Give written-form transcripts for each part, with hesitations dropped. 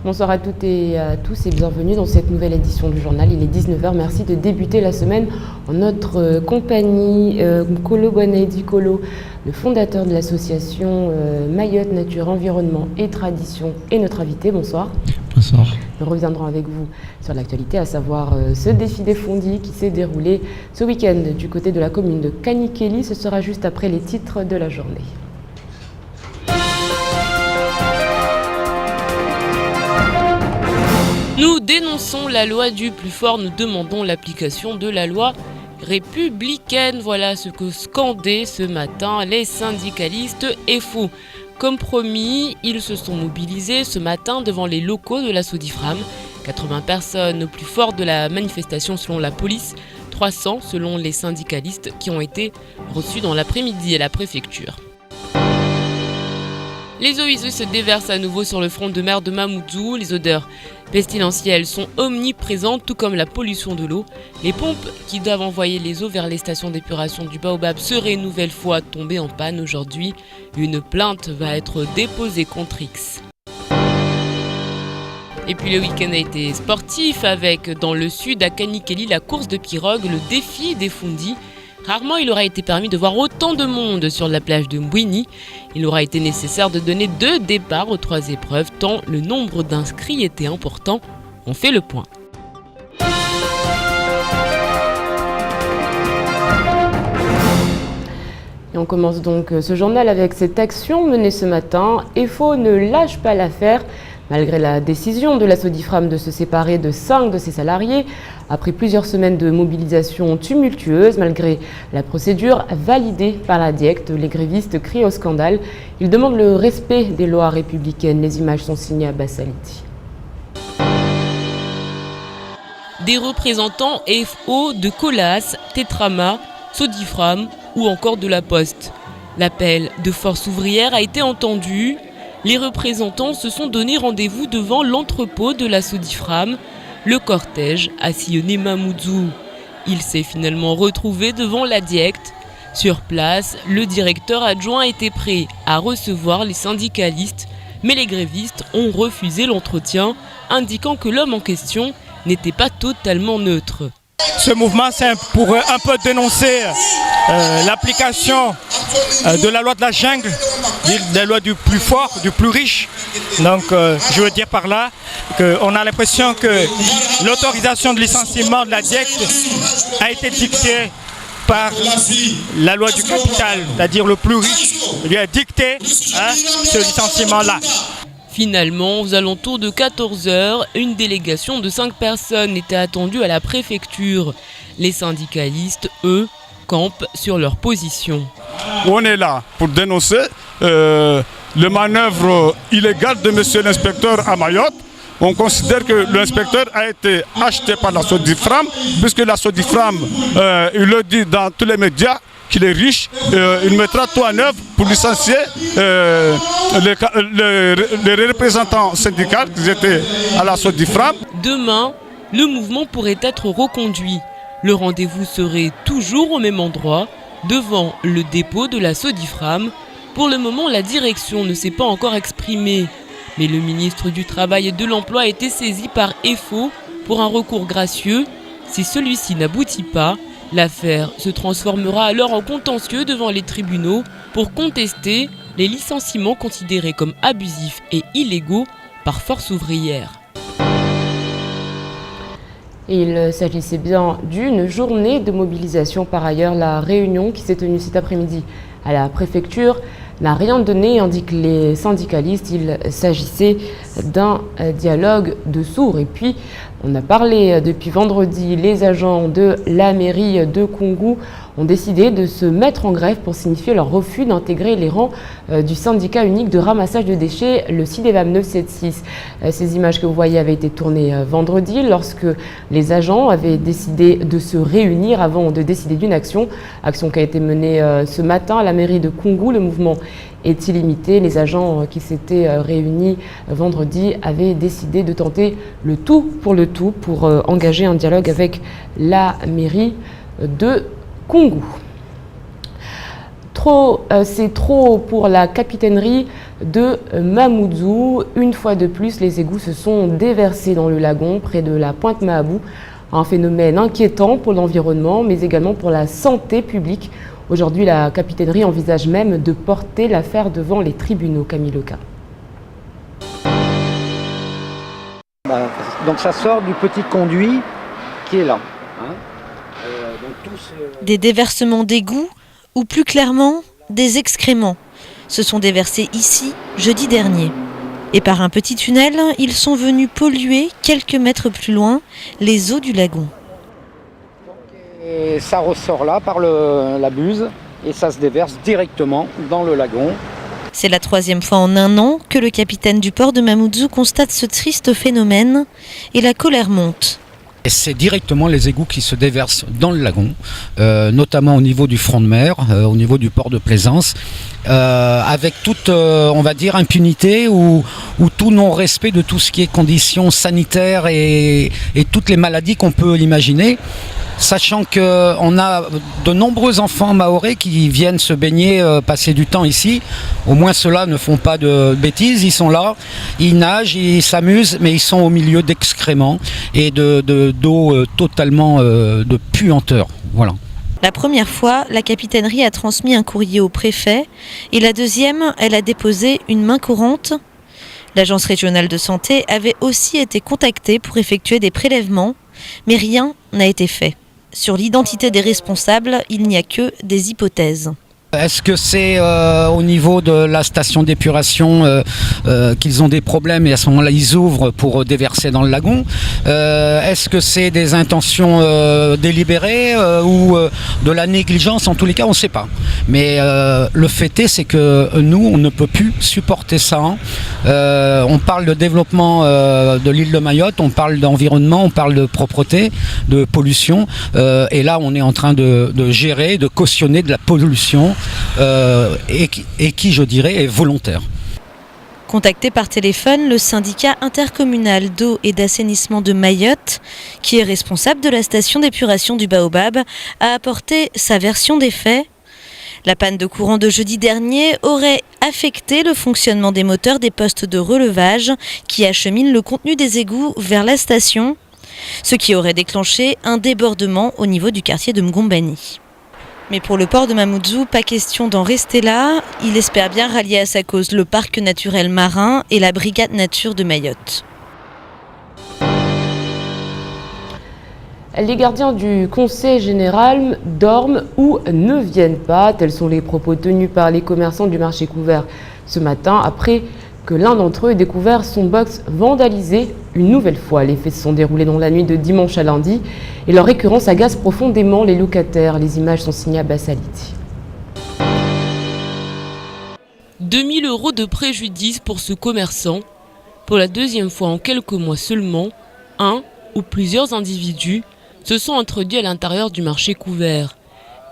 Bonsoir à toutes et à tous et bienvenue dans cette nouvelle édition du journal. Il est 19h, merci de débuter la semaine en notre compagnie. Kolo Bonaidi Kolo, le fondateur de l'association Mayotte Nature, Environnement et Tradition, est notre invité. Bonsoir. Bonsoir. Nous reviendrons avec vous sur l'actualité, à savoir ce défi des fondis qui s'est déroulé ce week-end du côté de la commune de Kanikeli. Ce sera juste après les titres de la journée. Nous dénonçons la loi du plus fort, nous demandons l'application de la loi républicaine. Voilà ce que scandaient ce matin les syndicalistes FO. Comme promis, ils se sont mobilisés ce matin devant les locaux de la Sodifram. 80 personnes au plus fort de la manifestation selon la police, 300 selon les syndicalistes qui ont été reçus dans l'après-midi à la préfecture. Les eaux usées se déversent à nouveau sur le front de mer de Mamoudzou. Les odeurs pestilentielles sont omniprésentes, tout comme la pollution de l'eau. Les pompes qui doivent envoyer les eaux vers les stations d'épuration du Baobab seraient une nouvelle fois tombées en panne aujourd'hui. Une plainte va être déposée contre X. Et puis le week-end a été sportif avec, dans le sud, à Kanikeli, la course de pirogue, le défi des fondis. Rarement il aura été permis de voir autant de monde sur la plage de Mbouini. Il aura été nécessaire de donner 2 départs aux 3 épreuves, tant le nombre d'inscrits était important. On fait le point. Et on commence donc ce journal avec cette action menée ce matin. FO ne lâche pas l'affaire. Malgré la décision de la Sodifram de se séparer de 5 de ses salariés, après plusieurs semaines de mobilisation tumultueuse, malgré la procédure validée par la DIECT, les grévistes crient au scandale. Ils demandent le respect des lois républicaines. Les images sont signées à Bassaliti. Des représentants FO de Colas, Tetrama, Sodifram ou encore de la Poste. L'appel de Force ouvrière a été entendu. Les représentants se sont donné rendez-vous devant l'entrepôt de la Sodifram. Le cortège a sillonné Mamoudzou. Il s'est finalement retrouvé devant la DIECT. Sur place, le directeur adjoint était prêt à recevoir les syndicalistes, mais les grévistes ont refusé l'entretien, indiquant que l'homme en question n'était pas totalement neutre. Ce mouvement, c'est pour un peu dénoncer l'application de la loi de la jungle, la loi du plus fort, du plus riche. Donc, je veux dire par là qu'on a l'impression que l'autorisation de licenciement de la DIECT a été dictée par la loi du capital, c'est-à-dire le plus riche lui a dicté ce licenciement-là. Finalement, aux alentours de 14h, une délégation de 5 personnes était attendue à la préfecture. Les syndicalistes, eux, campent sur leur position. On est là pour dénoncer les manœuvres illégales de monsieur l'inspecteur à Mayotte. On considère que l'inspecteur a été acheté par la Sodifram, puisque la Sodifram, il le dit dans tous les médias, qu'il est riche, il mettra tout en œuvre pour licencier les représentants syndicaux qui étaient à la Sodifram. Demain, le mouvement pourrait être reconduit. Le rendez-vous serait toujours au même endroit, devant le dépôt de la Sodifram. Pour le moment, la direction ne s'est pas encore exprimée. Mais le ministre du Travail et de l'Emploi a été saisi par FO pour un recours gracieux. Si celui-ci n'aboutit pas, l'affaire se transformera alors en contentieux devant les tribunaux pour contester les licenciements considérés comme abusifs et illégaux par Force ouvrière. Il s'agissait bien d'une journée de mobilisation. Par ailleurs, la réunion qui s'est tenue cet après-midi à la préfecture n'a rien donné, indiquent les syndicalistes. Il s'agissait d'un dialogue de sourds. Et puis, on a parlé depuis vendredi, les agents de la mairie de Koungou ont décidé de se mettre en grève pour signifier leur refus d'intégrer les rangs du syndicat unique de ramassage de déchets, le CIDEVAM 976. Ces images que vous voyez avaient été tournées vendredi lorsque les agents avaient décidé de se réunir avant de décider d'une action qui a été menée ce matin à la mairie de Koungou. Le mouvement est illimité. Les agents qui s'étaient réunis vendredi avaient décidé de tenter le tout pour engager un dialogue avec la mairie de Koungou. C'est trop pour la capitainerie de Mamoudzou. Une fois de plus, les égouts se sont déversés dans le lagon près de la Pointe Mahabou. Un phénomène inquiétant pour l'environnement, mais également pour la santé publique. Aujourd'hui, la capitainerie envisage même de porter l'affaire devant les tribunaux. Camille Leca. Donc ça sort du petit conduit qui est là. Des déversements d'égouts, ou plus clairement, des excréments, se sont déversés ici jeudi dernier. Et par un petit tunnel, ils sont venus polluer, quelques mètres plus loin, les eaux du lagon. Et ça ressort là par la buse et ça se déverse directement dans le lagon. C'est la 3e fois en un an que le capitaine du port de Mamoudzou constate ce triste phénomène et la colère monte. Et c'est directement les égouts qui se déversent dans le lagon, notamment au niveau du front de mer, au niveau du port de Plaisance, avec toute, on va dire, impunité ou tout non-respect de tout ce qui est conditions sanitaires et toutes les maladies qu'on peut imaginer. Sachant qu'on a de nombreux enfants mahorais qui viennent se baigner, passer du temps ici. Au moins ceux-là ne font pas de bêtises, ils sont là, ils nagent, ils s'amusent, mais ils sont au milieu d'excréments et d'eau totalement de puanteur. Voilà. La première fois, la capitainerie a transmis un courrier au préfet et la deuxième, elle a déposé une main courante. L'agence régionale de santé avait aussi été contactée pour effectuer des prélèvements, mais rien n'a été fait. Sur l'identité des responsables, il n'y a que des hypothèses. Est-ce que c'est au niveau de la station d'épuration qu'ils ont des problèmes et à ce moment-là ils ouvrent pour déverser dans le lagon? Est-ce que c'est des intentions délibérées ou de la négligence? En tous les cas, on ne sait pas. Mais le fait est, c'est que nous, on ne peut plus supporter ça. On parle de développement de l'île de Mayotte, on parle d'environnement, on parle de propreté, de pollution. Et là, on est en train de gérer, de cautionner de la pollution. Et qui, je dirais, est volontaire. Contacté par téléphone, le syndicat intercommunal d'eau et d'assainissement de Mayotte, qui est responsable de la station d'épuration du Baobab, a apporté sa version des faits. La panne de courant de jeudi dernier aurait affecté le fonctionnement des moteurs des postes de relevage qui acheminent le contenu des égouts vers la station, ce qui aurait déclenché un débordement au niveau du quartier de Mgombani. Mais pour le port de Mamoudzou, pas question d'en rester là. Il espère bien rallier à sa cause le parc naturel marin et la brigade nature de Mayotte. Les gardiens du Conseil général dorment ou ne viennent pas. Tels sont les propos tenus par les commerçants du marché couvert ce matin après que l'un d'entre eux ait découvert son box vandalisé une nouvelle fois. Les faits se sont déroulés dans la nuit de dimanche à lundi et leur récurrence agace profondément les locataires. Les images sont signées à Bassaliti. 2 000 € de préjudice pour ce commerçant. Pour la deuxième fois en quelques mois seulement, un ou plusieurs individus se sont introduits à l'intérieur du marché couvert.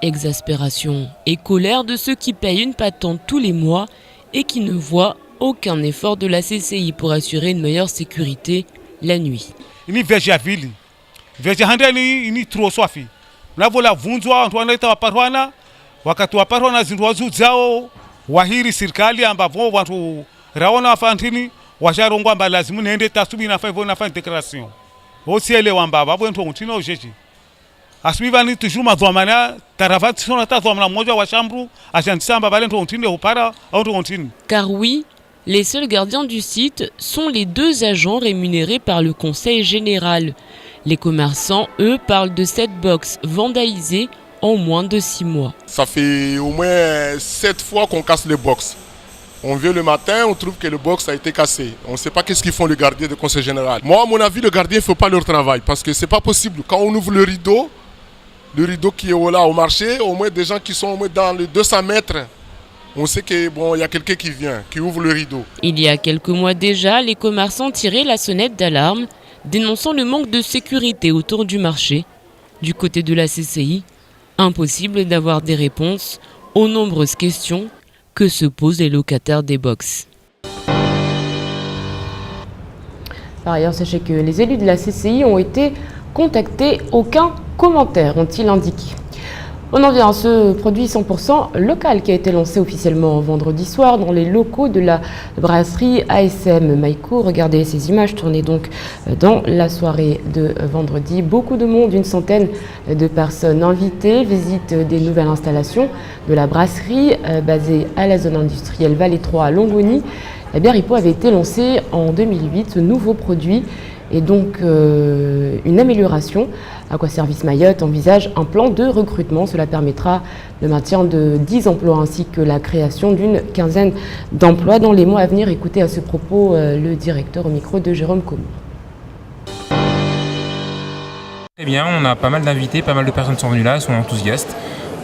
Exaspération et colère de ceux qui payent une patente tous les mois et qui ne voient aucun effort de la CCI pour assurer une meilleure sécurité la nuit. Car oui, les seuls gardiens du site sont les 2 agents rémunérés par le Conseil général. Les commerçants, eux, parlent de 7 box vandalisées en moins de 6 mois. Ça fait au moins 7 fois qu'on casse les box. On vient le matin, on trouve que le box a été cassé. On ne sait pas qu'est-ce qu'ils font les gardiens du Conseil général. Moi, à mon avis, les gardiens ne font pas leur travail parce que ce n'est pas possible. Quand on ouvre le rideau qui est là au marché, au moins des gens qui sont au moins dans les 200 mètres, on sait qu'il y a quelqu'un qui vient, qui ouvre le rideau. Il y a quelques mois déjà, les commerçants tiraient la sonnette d'alarme, dénonçant le manque de sécurité autour du marché. Du côté de la CCI, impossible d'avoir des réponses aux nombreuses questions que se posent les locataires des box. Par ailleurs, sachez que les élus de la CCI ont été contactés. Aucun commentaire ont-ils indiqué. On en vient à ce produit 100% local qui a été lancé officiellement vendredi soir dans les locaux de la brasserie ASM Maïko. Regardez ces images tournées donc dans la soirée de vendredi. Beaucoup de monde, une centaine de personnes invitées, visitent des nouvelles installations de la brasserie basée à la zone industrielle Vallée 3 à Longoni. La bière Hippo avait été lancée en 2008. Ce nouveau produit est donc une amélioration. Aquaservice Mayotte envisage un plan de recrutement. Cela permettra le maintien de 10 emplois ainsi que la création d'une quinzaine d'emplois dans les mois à venir. Écoutez à ce propos le directeur au micro de Jérôme Comou. Très bien, on a pas mal d'invités, pas mal de personnes sont venues là, sont enthousiastes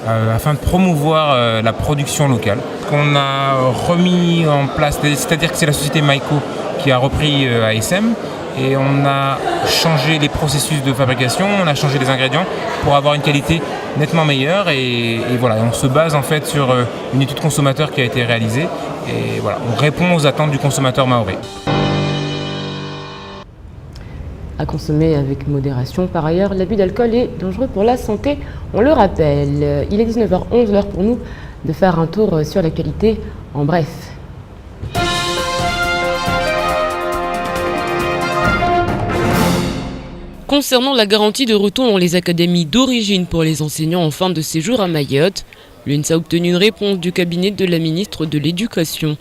afin de promouvoir la production locale qu'on a remis en place, c'est-à-dire que c'est la société Maïko qui a repris ASM. Et on a changé les processus de fabrication, on a changé les ingrédients pour avoir une qualité nettement meilleure. Et voilà, on se base en fait sur une étude consommateur qui a été réalisée. Et voilà, on répond aux attentes du consommateur mahorais. À consommer avec modération. Par ailleurs, l'abus d'alcool est dangereux pour la santé. On le rappelle, il est 19h11, l'heure pour nous de faire un tour sur l'actualité en bref. Concernant la garantie de retour dans les académies d'origine pour les enseignants en fin de séjour à Mayotte, l'UNSA a obtenu une réponse du cabinet de la ministre de l'Éducation.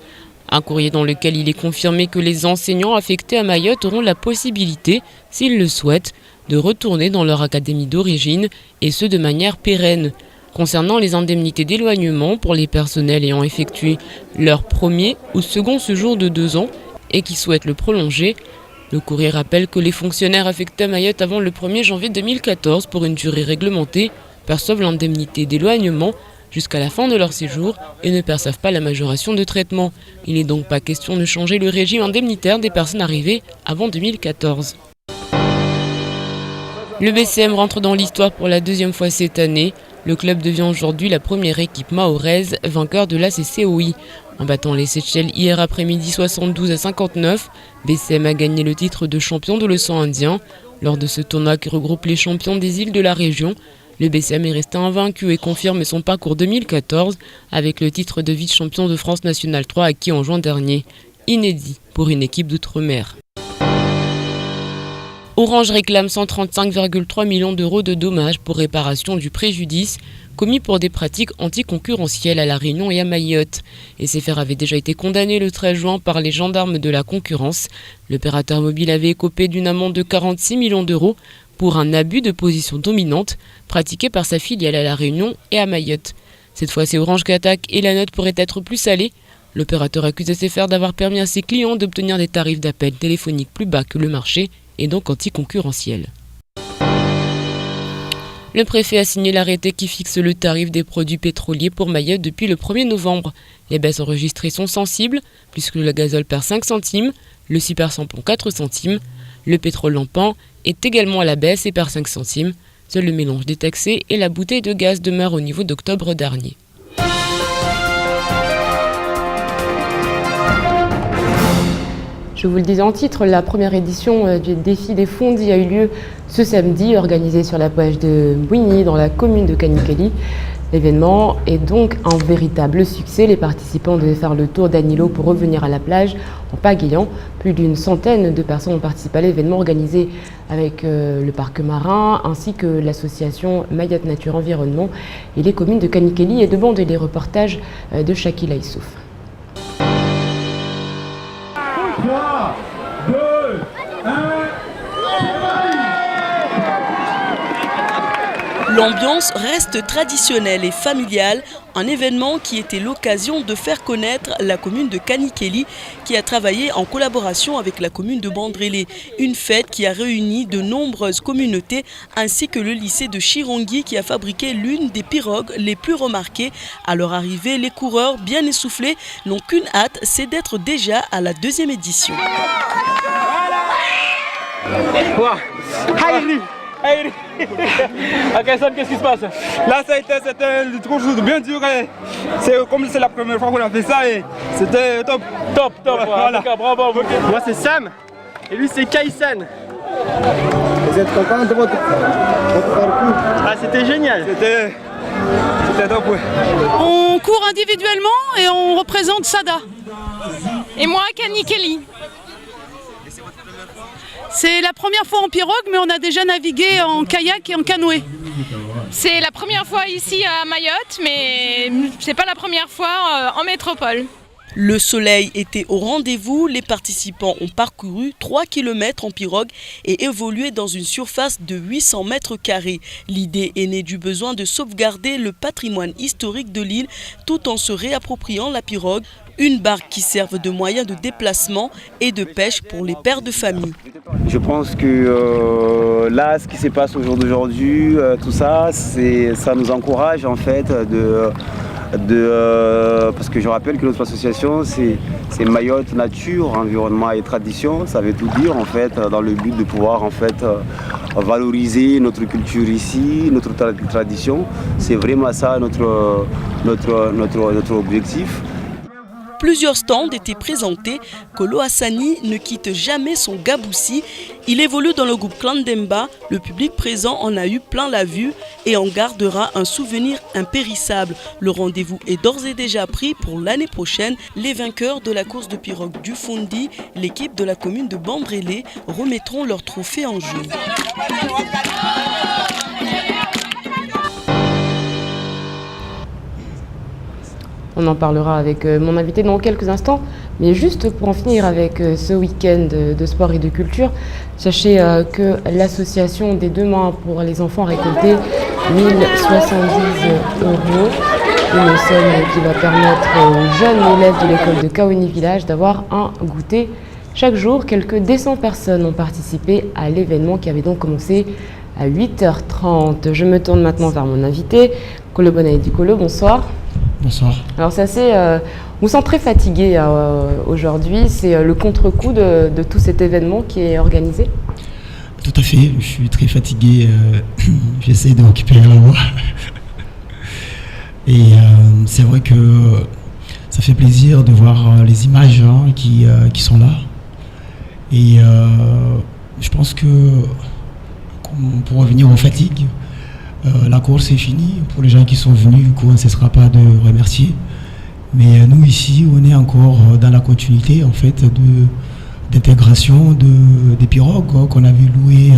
Un courrier dans lequel il est confirmé que les enseignants affectés à Mayotte auront la possibilité, s'ils le souhaitent, de retourner dans leur académie d'origine, et ce de manière pérenne. Concernant les indemnités d'éloignement pour les personnels ayant effectué leur premier ou second séjour de 2 ans et qui souhaitent le prolonger, le courrier rappelle que les fonctionnaires affectés à Mayotte avant le 1er janvier 2014 pour une durée réglementée perçoivent l'indemnité d'éloignement jusqu'à la fin de leur séjour et ne perçoivent pas la majoration de traitement. Il n'est donc pas question de changer le régime indemnitaire des personnes arrivées avant 2014. Le BCM rentre dans l'histoire pour la 2e fois cette année. Le club devient aujourd'hui la première équipe mahoraise vainqueur de la CCOI. En battant les Seychelles hier après-midi 72-59, BCM a gagné le titre de champion de l'océan Indien. Lors de ce tournoi qui regroupe les champions des îles de la région, le BCM est resté invaincu et confirme son parcours 2014 avec le titre de vice-champion de France National 3 acquis en juin dernier. Inédit pour une équipe d'outre-mer. Orange réclame 135,3 millions d'euros de dommages pour réparation du préjudice commis pour des pratiques anticoncurrentielles à La Réunion et à Mayotte. SFR avait déjà été condamné le 13 juin par les gendarmes de la concurrence. L'opérateur mobile avait écopé d'une amende de 46 millions d'euros pour un abus de position dominante pratiqué par sa filiale à La Réunion et à Mayotte. Cette fois, c'est Orange qui attaque et la note pourrait être plus salée. L'opérateur accuse SFR d'avoir permis à ses clients d'obtenir des tarifs d'appel téléphonique plus bas que le marché et donc anticoncurrentiels. Le préfet a signé l'arrêté qui fixe le tarif des produits pétroliers pour Mayotte depuis le 1er novembre. Les baisses enregistrées sont sensibles, puisque le gazole perd 5 centimes, le super samplon 4 centimes, le pétrole lampant est également à la baisse et perd 5 centimes. Seul le mélange détaxé et la bouteille de gaz demeurent au niveau d'octobre dernier. Je vous le disais en titre, la première édition du défi des fondis a eu lieu ce samedi, organisé sur la plage de Bouigny, dans la commune de Kanikeli. L'événement est donc un véritable succès. Les participants devaient faire le tour d'Anilo pour revenir à la plage en pagayant. Plus d'une centaine de personnes ont participé à l'événement organisé avec le parc marin ainsi que l'association Mayotte Nature Environnement et les communes de Kanikeli et de Bande et les reportages de Shakila Issouf. 3, 2, 1, L'ambiance reste traditionnelle et familiale, un événement qui était l'occasion de faire connaître la commune de Kanikeli qui a travaillé en collaboration avec la commune de Bandrélé. Une fête qui a réuni de nombreuses communautés ainsi que le lycée de Chirongi qui a fabriqué l'une des pirogues les plus remarquées. À leur arrivée, les coureurs bien essoufflés n'ont qu'une hâte, c'est d'être déjà à la 2e édition. Ok, Sam, qu'est-ce qui se passe? Là, c'était le trop bien duré. Comme c'est la première fois qu'on a fait ça, et c'était top. Top, voilà. Bravo. Moi, c'est Sam, et lui, c'est Kaysen. Vous êtes content de votre parcours? Ah, c'était génial. C'était top, ouais. On court individuellement et on représente Sada. Et moi, Kanikeli. C'est la première fois en pirogue, mais on a déjà navigué en kayak et en canoë. C'est la première fois ici à Mayotte, mais c'est pas la première fois en métropole. Le soleil était au rendez-vous, les participants ont parcouru 3 km en pirogue et évolué dans une surface de 800 mètres carrés. L'idée est née du besoin de sauvegarder le patrimoine historique de l'île tout en se réappropriant la pirogue, une barque qui serve de moyen de déplacement et de pêche pour les pères de famille. Je pense que là, ce qui se passe au jour d'aujourd'hui, tout ça, ça nous encourage en fait parce que je rappelle que notre association c'est Mayotte Nature, Environnement et Tradition. Ça veut tout dire en fait dans le but de pouvoir en fait valoriser notre culture ici, notre tradition. C'est vraiment ça notre objectif. Plusieurs stands étaient présentés. Kolo Hassani ne quitte jamais son Gaboussi. Il évolue dans le groupe Klandemba. Le public présent en a eu plein la vue et en gardera un souvenir impérissable. Le rendez-vous est d'ores et déjà pris pour l'année prochaine. Les vainqueurs de la course de pirogue du Fondi, l'équipe de la commune de Bandrélé, remettront leur trophée en jeu. On en parlera avec mon invité dans quelques instants. Mais juste pour en finir avec ce week-end de sport et de culture, sachez que l'association des Deux Mains pour les enfants a récolté 1070 €. Une somme qui va permettre aux jeunes élèves de l'école de Kaoni Village d'avoir un goûter chaque jour. Quelques 200 personnes ont participé à l'événement qui avait donc commencé à 8h30. Je me tourne maintenant vers mon invité, Kolo Bonaïdi Kolo, bonsoir. Bonsoir. Alors c'est assez, on vous sent très fatigué aujourd'hui, c'est le contre-coup de tout cet événement qui est organisé? Tout à fait, je suis très fatigué, j'essaie de récupérer la voix. Et c'est vrai que ça fait plaisir de voir les images qui sont là. Et je pense que pour revenir aux fatigues, la course est finie. Pour les gens qui sont venus, du coup, on ne cessera pas de remercier. Mais nous, ici, on est encore dans la continuité en fait, d'intégration des pirogues qu'on avait louées.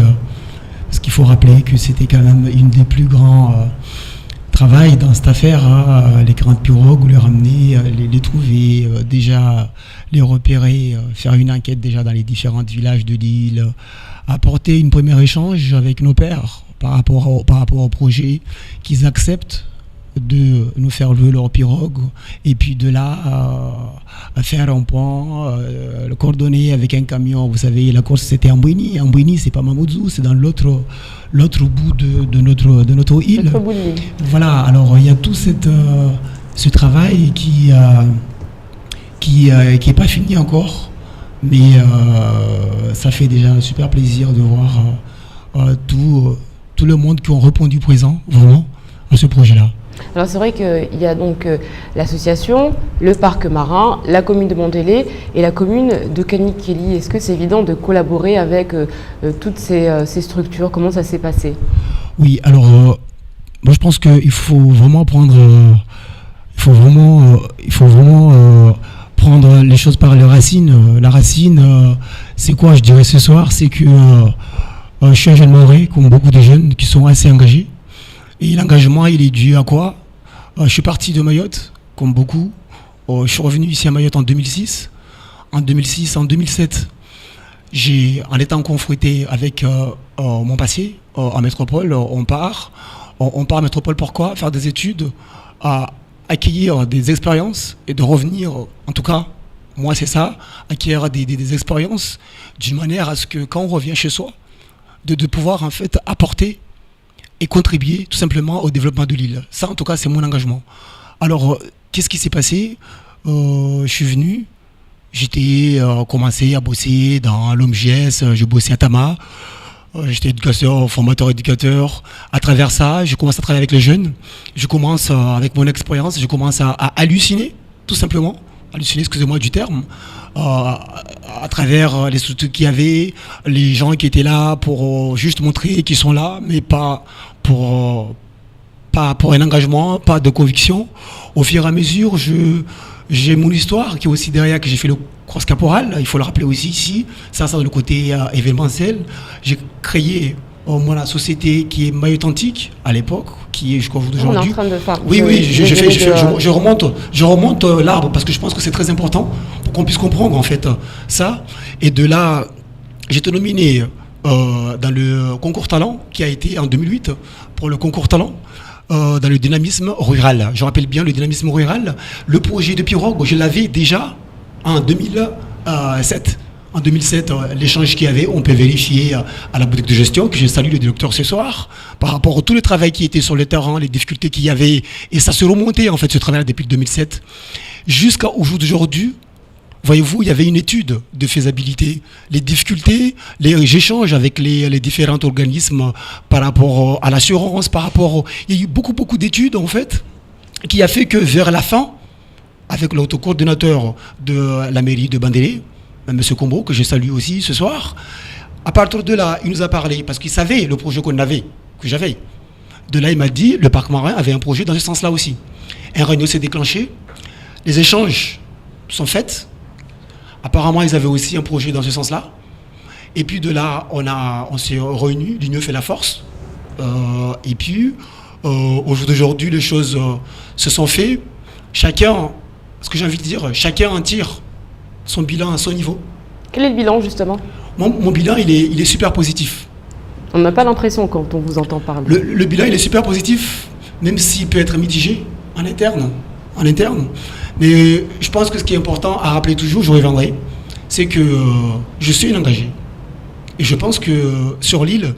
Parce qu'il faut rappeler que c'était quand même une des plus grands travail dans cette affaire, les grandes pirogues, les ramener, les trouver, déjà les repérer, faire une enquête déjà dans les différents villages de l'île, apporter une première échange avec nos pères par rapport au projet, qu'ils acceptent de nous faire louer leur pirogue et puis de là à faire un point, le coordonner avec un camion. Vous savez, la course c'était en Mbouini. En Mbouini, c'est pas Mamoudzou, c'est dans l'autre bout de notre île. Notre bout de l'île. Voilà, alors il y a tout ce travail qui est pas fini encore, mais ça fait déjà un super plaisir de voir tout le monde qui ont répondu présent vraiment à ce projet-là. Alors c'est vrai qu'il y a donc l'association, le parc marin, la commune de Bandrélé et la commune de Kanikeli. Est-ce que c'est évident de collaborer avec toutes ces structures? Comment ça s'est passé? Oui, alors moi je pense qu'il faut vraiment prendre prendre les choses par les racines. La racine, c'est quoi je dirais ce soir? C'est que je suis un jeune Mahorais, comme beaucoup de jeunes qui sont assez engagés. Et l'engagement, il est dû à quoi? Je suis parti de Mayotte, comme beaucoup. Je suis revenu ici à Mayotte en 2006. En 2007, en étant confronté avec mon passé en métropole, on part en métropole. Pourquoi? Faire des études, acquérir des expériences et de revenir, en tout cas, moi c'est ça, acquérir des expériences d'une manière à ce que quand on revient chez soi, de pouvoir en fait apporter et contribuer tout simplement au développement de l'île. Ça, en tout cas, c'est mon engagement. Alors, qu'est-ce qui s'est passé? Je suis venu, j'étais commencé à bosser dans l'OMGS, je bossais à Tama, j'étais éducateur, formateur éducateur. À travers ça, je commence à travailler avec les jeunes. Je commence, avec mon expérience, je commence à halluciner, tout simplement. Halluciner, excusez-moi du terme. À travers les structures qu'il y avait, les gens qui étaient là pour juste montrer qu'ils sont là, mais pas pour pas pour un engagement, pas de conviction. Au fur et à mesure, j'ai mon histoire qui est aussi derrière, que j'ai fait le cross caporal, il faut le rappeler aussi ici, ça le côté événementiel. J'ai créé la société qui est Mayotte Antique à l'époque, qui est jusqu'au jour d'aujourd'hui. On est en train de faire. Oui, je remonte l'arbre parce que je pense que c'est très important pour qu'on puisse comprendre en fait ça. Et de là, j'ai été nominé dans le concours talent qui a été en 2008 pour le concours talent. Dans le dynamisme rural. Je rappelle bien le dynamisme rural. Le projet de pirogue, je l'avais déjà en 2007. En 2007, l'échange qu'il y avait, on peut vérifier à la boutique de gestion, que je salue le directeur ce soir, par rapport à tout le travail qui était sur le terrain, les difficultés qu'il y avait. Et ça se remontait, en fait, ce travail depuis 2007. Jusqu'au jour d'aujourd'hui, voyez-vous, il y avait une étude de faisabilité. Les difficultés, les échanges avec les différents organismes par rapport à l'assurance, il y a eu beaucoup d'études, en fait, qui a fait que vers la fin, avec l'autocoordinateur de la mairie de Bandélé, M. Combo, que je salue aussi ce soir, à partir de là, il nous a parlé, parce qu'il savait le projet que j'avais. De là, il m'a dit, le parc marin avait un projet dans ce sens-là aussi. Un réunion s'est déclenché, les échanges sont faits. Apparemment, ils avaient aussi un projet dans ce sens-là. Et puis de là, on s'est réunis, l'union fait la force. Et puis, au jour d'aujourd'hui, les choses se sont faites. Chacun, ce que j'ai envie de dire, chacun en tire son bilan à son niveau. Quel est le bilan, justement ? Mon bilan, il est super positif. On n'a pas l'impression quand on vous entend parler. Le bilan, il est super positif, même s'il peut être mitigé en interne. Mais je pense que ce qui est important à rappeler toujours, je reviendrai, c'est que je suis un engagé. Et je pense que sur l'île,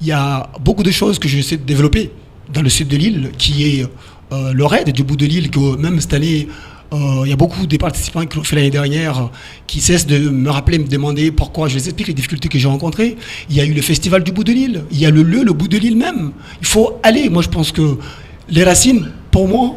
il y a beaucoup de choses que j'essaie de développer dans le sud de l'île, qui est le raid du bout de l'île, que même cette année, il y a beaucoup des participants qui l'ont fait l'année dernière, qui cessent de me rappeler, me demander pourquoi. Je les explique les difficultés que j'ai rencontrées. Il y a eu le festival du bout de l'île, il y a le bout de l'île même. Il faut aller. Moi, je pense que les racines, pour moi,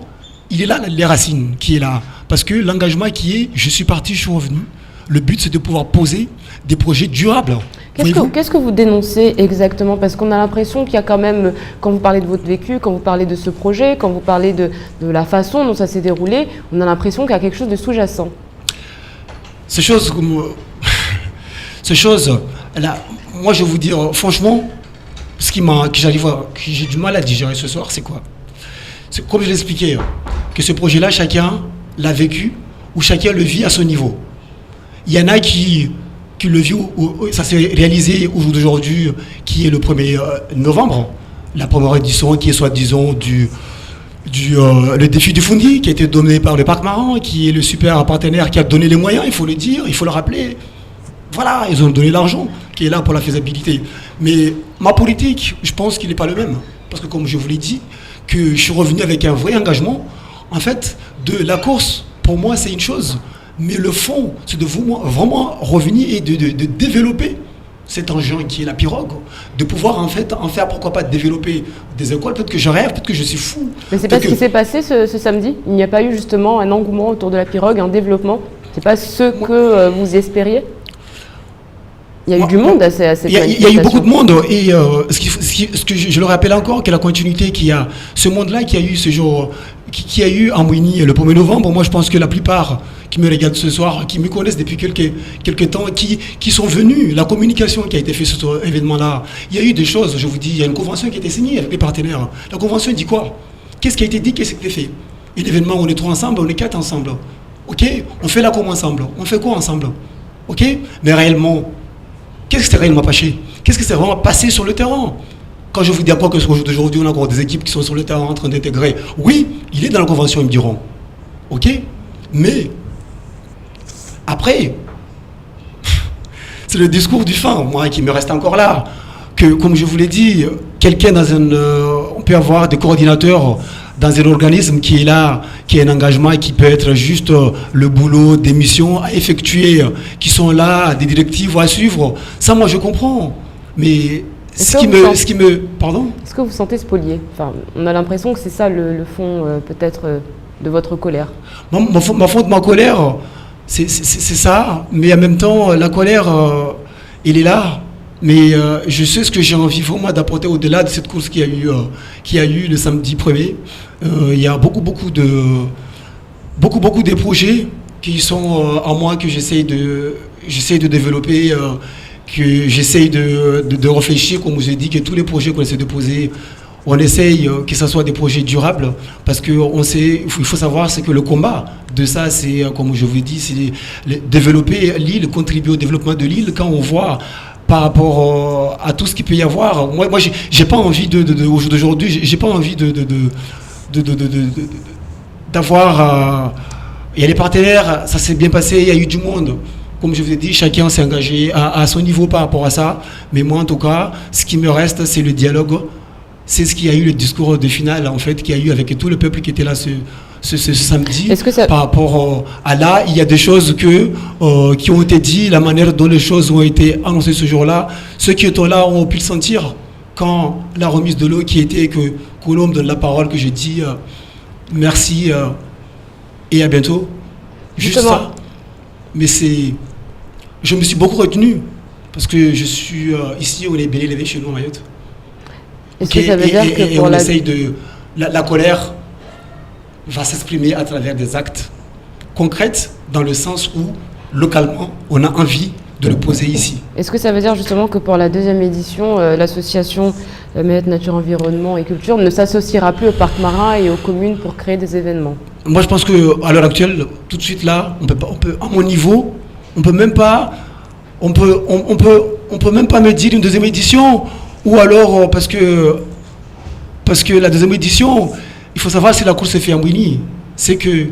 il est là, les racines qui est là. Parce que l'engagement qui est, je suis parti, je suis revenu. Le but, c'est de pouvoir poser des projets durables. Qu'est-ce que vous dénoncez exactement ? Parce qu'on a l'impression qu'il y a quand même, quand vous parlez de votre vécu, quand vous parlez de ce projet, quand vous parlez de la façon dont ça s'est déroulé, on a l'impression qu'il y a quelque chose de sous-jacent. Ces choses, là, moi je vais vous dire, franchement, ce que j'ai du mal à digérer ce soir, c'est quoi ? C'est comme je l'expliquais, que ce projet-là, chacun l'a vécu, ou chacun le vit à son niveau. Il y en a qui le vit, ça s'est réalisé au jour d'aujourd'hui, qui est le 1er novembre, la première édition qui est soi-disant le défi du Fundi, qui a été donné par le Parc Marin, qui est le super partenaire qui a donné les moyens, il faut le dire, il faut le rappeler. Voilà, ils ont donné l'argent qui est là pour la faisabilité. Mais ma politique, je pense qu'il n'est pas le même. Parce que comme je vous l'ai dit, que je suis revenu avec un vrai engagement. En fait, de la course, pour moi, c'est une chose. Mais le fond, c'est de vraiment revenir et de développer cet engin qui est la pirogue, de pouvoir en faire, pourquoi pas, développer des écoles. Peut-être que je rêve, peut-être que je suis fou. Mais c'est pas ce qui s'est passé ce samedi. Il n'y a pas eu justement un engouement autour de la pirogue, un développement. C'est pas ce que vous espériez. Il y a eu du monde à cette manifestation. Il y a eu beaucoup de monde. Et ce que je le rappelle encore, que la continuité qu'il y a, ce monde-là qui a eu ce jour, qui a eu en Mouini le 1er novembre, moi je pense que la plupart qui me regardent ce soir, qui me connaissent depuis quelques temps, qui sont venus, la communication qui a été faite sur cet événement-là, il y a eu des choses, je vous dis, il y a une convention qui a été signée avec les partenaires. La convention dit quoi ? Qu'est-ce qui a été dit, qu'est-ce qui a été fait ? Et l'événement, on est 3 ensemble, on est 4 ensemble. Ok ? On fait la com ensemble. On fait quoi ensemble ? Ok ? Mais réellement, qu'est-ce qui s'est réellement passé ? Qu'est-ce qui s'est vraiment passé sur le terrain ? Quand je vous dis à quoi que aujourd'hui, on a encore des équipes qui sont sur le terrain en train d'intégrer. Oui, il est dans la convention, ils me diront. Ok ? Mais, après, c'est le discours du fin, moi, qui me reste encore là. Que, comme je vous l'ai dit, quelqu'un on peut avoir des coordinateurs dans un organisme qui est là, qui a un engagement et qui peut être juste le boulot, des missions à effectuer, qui sont là, des directives à suivre. Ça, moi, je comprends. Mais pardon ? Est-ce que vous sentez spolié ? Enfin, on a l'impression que c'est ça le fond, peut-être, de votre colère. Ma colère, c'est ça. Mais en même temps, la colère, elle est là. Mais je sais ce que j'ai envie vraiment d'apporter au-delà de cette course qu'il y a eu le samedi 1er. Il y a beaucoup de projets qui sont en moi que j'essaye de développer, que j'essaye de réfléchir, comme je vous ai dit, que tous les projets qu'on essaie de poser, on essaye que ce soit des projets durables, parce qu'il faut savoir c'est que le combat de ça, c'est, comme je vous dis, c'est développer l'île, contribuer au développement de l'île. Quand on voit par rapport à tout ce qu'il peut y avoir, moi j'ai pas envie d'aujourd'hui, j'ai pas envie d'avoir... il y a les partenaires, ça s'est bien passé, il y a eu du monde. Comme je vous ai dit, chacun s'est engagé à son niveau par rapport à ça. Mais moi, en tout cas, ce qui me reste, c'est le dialogue. C'est ce qu'il y a eu, le discours de finale, en fait, qu'il y a eu avec tout le peuple qui était là ce samedi. Par rapport à là, il y a des choses qui ont été dites, la manière dont les choses ont été annoncées ce jour-là. Ceux qui étaient là ont pu le sentir quand la remise de l'eau qui était que l'on me donne la parole, que je dis merci et à bientôt. Juste ça. Mais je me suis beaucoup retenu parce que je suis ici, on est bien élevé chez nous à Mayotte. Est-ce que ça veut dire que pour on essaye de... La colère va s'exprimer à travers des actes concrets dans le sens où, localement, on a envie de le poser ici. Est-ce que ça veut dire justement que pour la deuxième édition, l'association Mayotte Nature, Environnement et Culture ne s'associera plus au parc marin et aux communes pour créer des événements? Moi, je pense qu'à l'heure actuelle, tout de suite là, on peut, à mon niveau, on peut même pas me dire une deuxième édition, ou alors parce que la deuxième édition, il faut savoir si la course se fait à Mouini, c'est que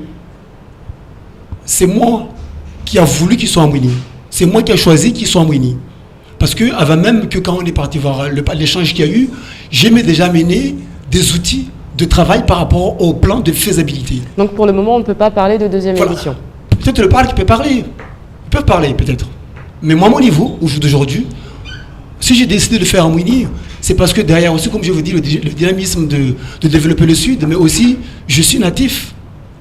c'est moi qui a voulu qu'ils soient à Mouini, c'est moi qui a choisi qu'ils soient à Mouini, parce que avant même que quand on est parti voir l'échange qu'il y a eu, j'aimais déjà mener des outils de travail par rapport au plan de faisabilité. Donc pour le moment, on ne peut pas parler de deuxième édition. Peut-être le parc peut parler. Ils peuvent parler peut-être. Mais moi, à mon niveau, au jour d'aujourd'hui, si j'ai décidé de faire en Mouini, c'est parce que derrière aussi, comme je vous dis, le dynamisme de développer le Sud, mais aussi, je suis natif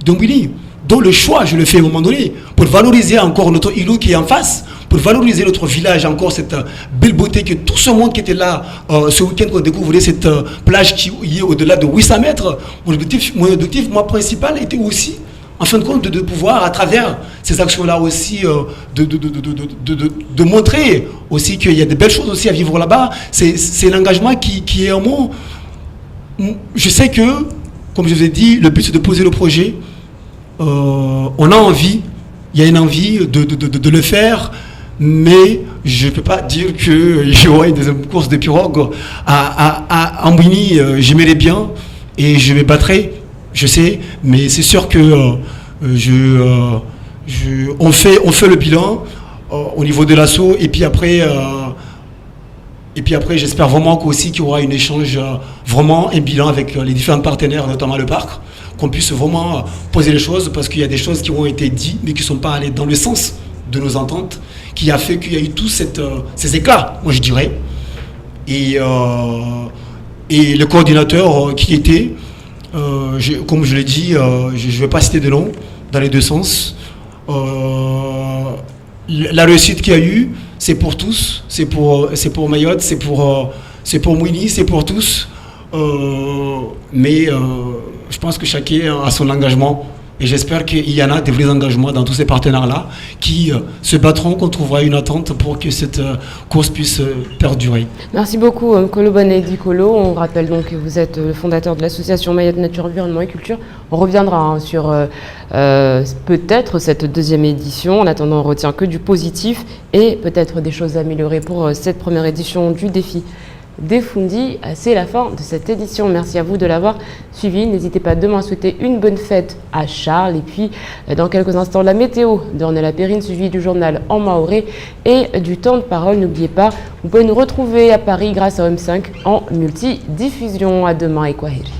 de Mouini. Donc le choix, je le fais à un moment donné, pour valoriser encore notre îlot qui est en face, pour valoriser notre village, encore cette belle beauté que tout ce monde qui était là ce week-end qu'on découvrait cette plage qui est au-delà de 800 mètres. Mon objectif, moi, principal était aussi, en fin de compte, de pouvoir, à travers ces actions-là aussi, de montrer aussi qu'il y a de belles choses aussi à vivre là-bas. C'est l'engagement qui est en moi. Je sais que, comme je vous ai dit, le but c'est de poser le projet. On a envie, il y a une envie de le faire, mais je ne peux pas dire que j'aurai des courses de pirogue à Mouini. J'aimerais bien et je me battrai, je sais, mais c'est sûr que on fait le bilan au niveau de l'assaut et puis après j'espère vraiment qu'il y aura un échange, vraiment un bilan avec les différents partenaires, notamment le parc, qu'on puisse vraiment poser les choses, parce qu'il y a des choses qui ont été dites mais qui ne sont pas allées dans le sens de nos ententes, qui a fait qu'il y a eu tous ces éclats, moi je dirais. Et le coordinateur qui était, comme je l'ai dit, je ne vais pas citer de nom, dans les deux sens. La réussite qu'il y a eu, c'est pour tous, c'est pour Mayotte, c'est pour Mouini, c'est pour tous. Mais je pense que chacun a son engagement et j'espère qu'il y en a des vrais engagements dans tous ces partenaires-là qui se battront, qu'on trouvera une attente pour que cette course puisse perdurer. Merci beaucoup, Kolo Banedi Kolo. On rappelle donc que vous êtes le fondateur de l'association Mayotte Nature, Environnement et Culture. On reviendra sur peut-être cette deuxième édition. En attendant, on retient que du positif et peut-être des choses à améliorer pour cette première édition du défi des Foundi. C'est la fin de cette édition. Merci à vous de l'avoir suivi. N'hésitez pas demain à souhaiter une bonne fête à Charles. Et puis, dans quelques instants, la météo d'Ornella Perrine, suivie du journal en maoré et du temps de parole. N'oubliez pas, vous pouvez nous retrouver à Paris grâce à M5 en multidiffusion. À demain et Kwaheri.